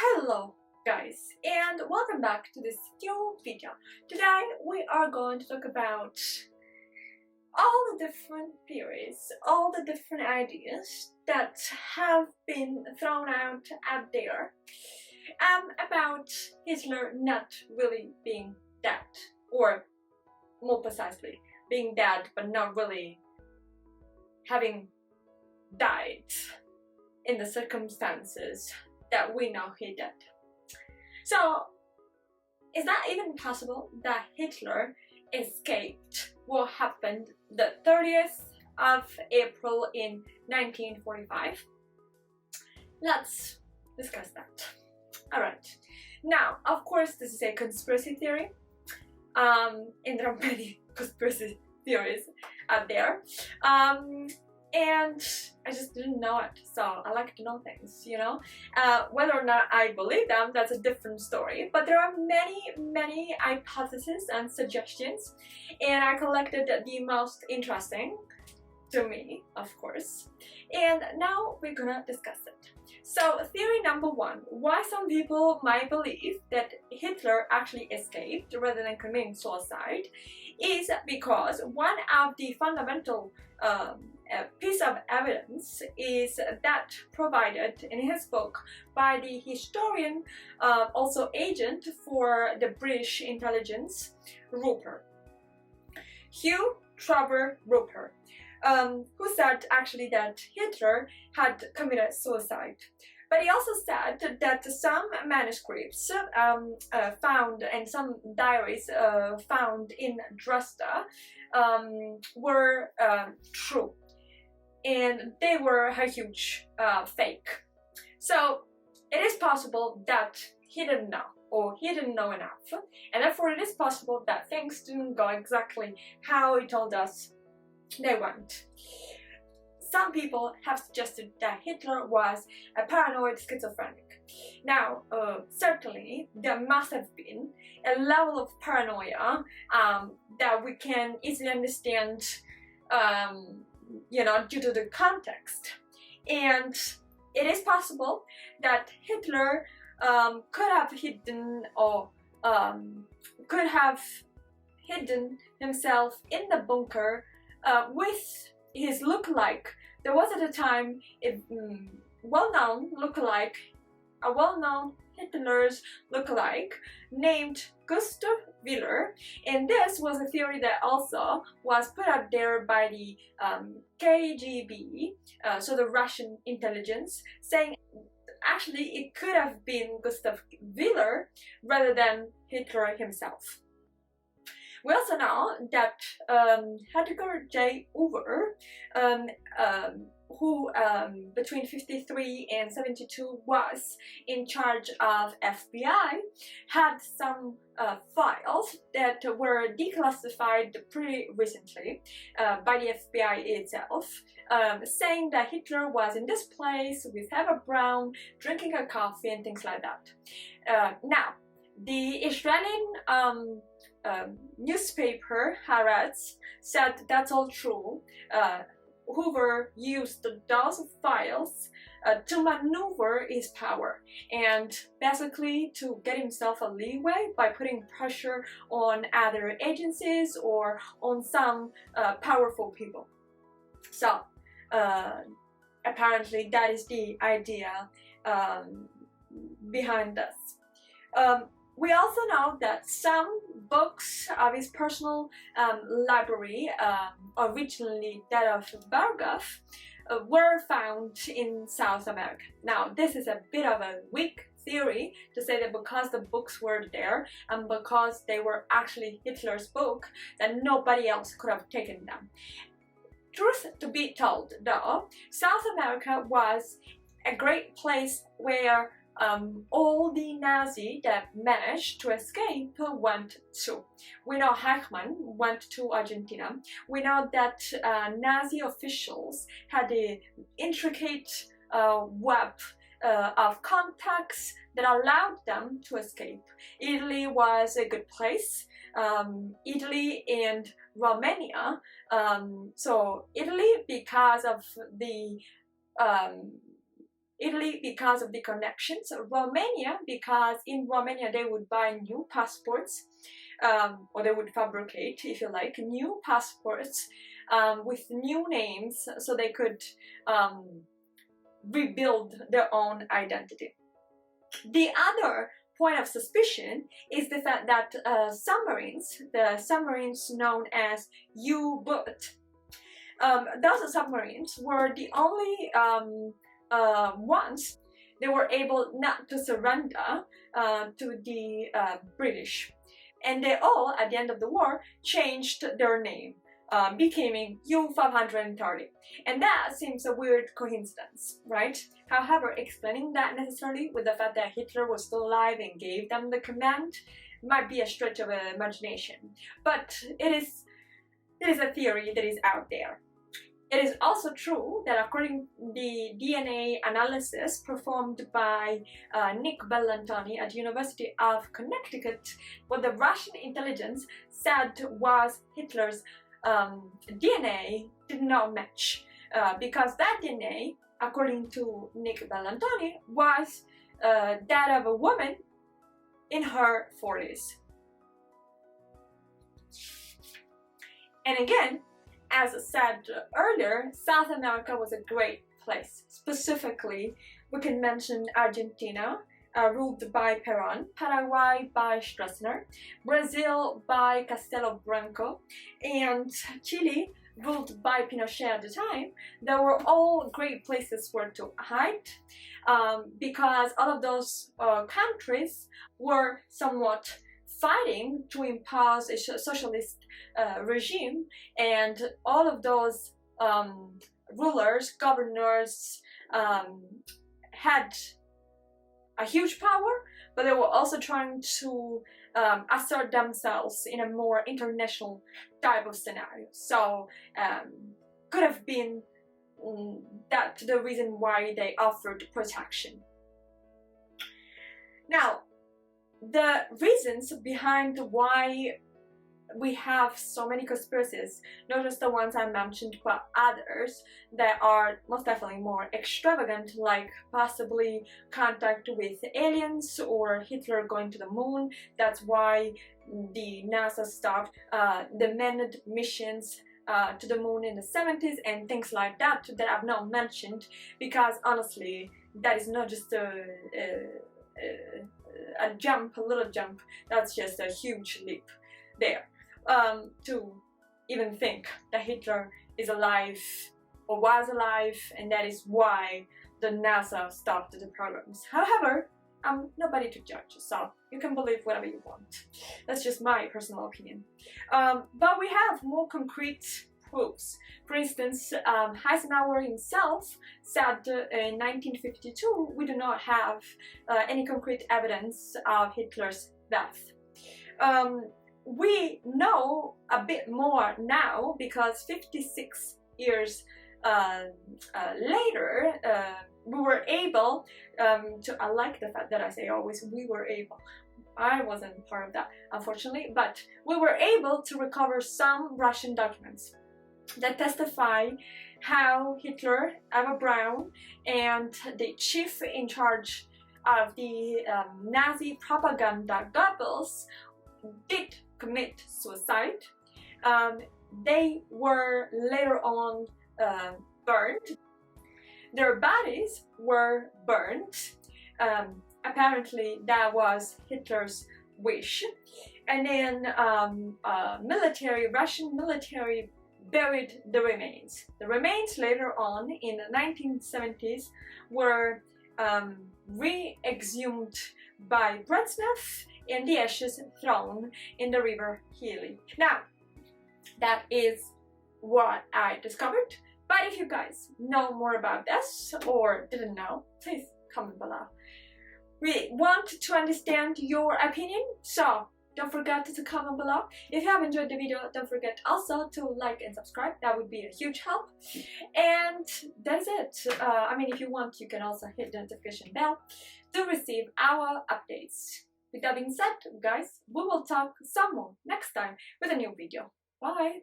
Hello guys, and welcome back to this new video. Today we are going to talk about all the different theories, all the different ideas that have been thrown out there about Hitler not really being dead, or more precisely, being dead but not really having died in the circumstances that we know he did. So, is that even possible that Hitler escaped what happened the 30th of April in 1945? Let's discuss that. Alright, now, of course, this is a conspiracy theory, and there are many conspiracy theories out there. And I just didn't know it, so I like to know things, you know? Whether or not I believe them, that's a different story. But there are many hypotheses and suggestions, and I collected the most interesting, to me, of course. And now we're gonna discuss it. So, theory number one, why some people might believe that Hitler actually escaped rather than committing suicide, is because one of the fundamental piece of evidence is that provided in his book by the historian, also agent for the British intelligence, Roper, Hugh Trevor Roper, who said actually that Hitler had committed suicide. But he also said that some manuscripts found and some diaries found in Dresda were true, and they were a huge fake. So it is possible that he didn't know, or he didn't know enough, and therefore it is possible that things didn't go exactly how he told us they went. Some people have suggested that Hitler was a paranoid schizophrenic. Now, certainly there must have been a level of paranoia that we can easily understand, you know, due to the context. And it is possible that Hitler could have hidden himself in the bunker with his lookalike. There was at the time a well-known Hitler's lookalike named Gustav Willer, and this was a theory that also was put up there by the KGB, so the Russian intelligence, saying actually it could have been Gustav Willer rather than Hitler himself. We also know that Edgar J. Hoover, who between 53 and 72 was in charge of FBI, had some files that were declassified pretty recently by the FBI itself, saying that Hitler was in this place with Eva Braun, drinking a coffee and things like that. Now, the Israeli newspaper Haaretz said that's all true. Hoover used those files to maneuver his power and basically to get himself a leeway by putting pressure on other agencies or on some powerful people. So apparently that is the idea behind this. We also know that some books of his personal library, originally that of Berghoff, were found in South America. Now, this is a bit of a weak theory to say that because the books were there and because they were actually Hitler's book, that nobody else could have taken them. Truth to be told, though, South America was a great place where all the Nazis that managed to escape went to. We know Eichmann went to Argentina. We know that Nazi officials had an intricate web of contacts that allowed them to escape. Italy was a good place. Italy and Romania. So Italy, because of the Italy because of the connections, Romania because in Romania they would buy new passports, or they would fabricate, if you like, new passports with new names so they could rebuild their own identity. The other point of suspicion is the fact that the submarines known as U-boat, those submarines were the only ones they were able not to surrender to the British. And they all, at the end of the war, changed their name, becoming U-530. And that seems a weird coincidence, right? However, explaining that necessarily with the fact that Hitler was still alive and gave them the command might be a stretch of imagination. But it is a theory that is out there. It is also true that according to the DNA analysis performed by Nick Bellantoni at the University of Connecticut, what the Russian intelligence said was Hitler's DNA did not match, because that DNA, according to Nick Bellantoni, was that of a woman in her 40s. And again, as I said earlier, South America was a great place. Specifically, we can mention Argentina, ruled by Perón, Paraguay by Stroessner, Brazil by Castelo Branco, and Chile, ruled by Pinochet at the time. They were all great places where to hide, because all of those countries were somewhat fighting to impose a socialist regime, and all of those rulers, governors had a huge power, but they were also trying to assert themselves in a more international type of scenario. So could have been that the reason why they offered protection. Now, the reasons behind why we have so many conspiracies, not just the ones I mentioned, but others that are most definitely more extravagant, like possibly contact with aliens or Hitler going to the moon. That's why the NASA stopped the manned missions to the moon in the 70s and things like that I've not mentioned, because honestly that is not just a little jump, that's just a huge leap there. To even think that Hitler is alive or was alive, and that is why the NASA stopped the programs. However, I'm nobody to judge, so you can believe whatever you want. That's just my personal opinion. But we have more concrete proofs. For instance, Eisenhower himself said in 1952 we do not have any concrete evidence of Hitler's death. We know a bit more now because 56 years later we were able to, I like the fact that I say always we were able. I wasn't part of that, unfortunately, but we were able to recover some Russian documents that testify how Hitler, Eva Braun, and the chief in charge of the Nazi propaganda Goebbels did commit suicide. They were later on burned. Their bodies were burned. Apparently that was Hitler's wish. And then Russian military buried the remains. The remains later on in the 1970s were re-exhumed by Brezhnev and the ashes thrown in the river Healy. Now, that is what I discovered, but if you guys know more about this or didn't know, please comment below. We want to understand your opinion, so don't forget to comment below. If you have enjoyed the video, don't forget also to like and subscribe. That would be a huge help. And that is it. I mean, if you want, you can also hit the notification bell to receive our updates. With that being said, guys, we will talk some more next time with a new video. Bye!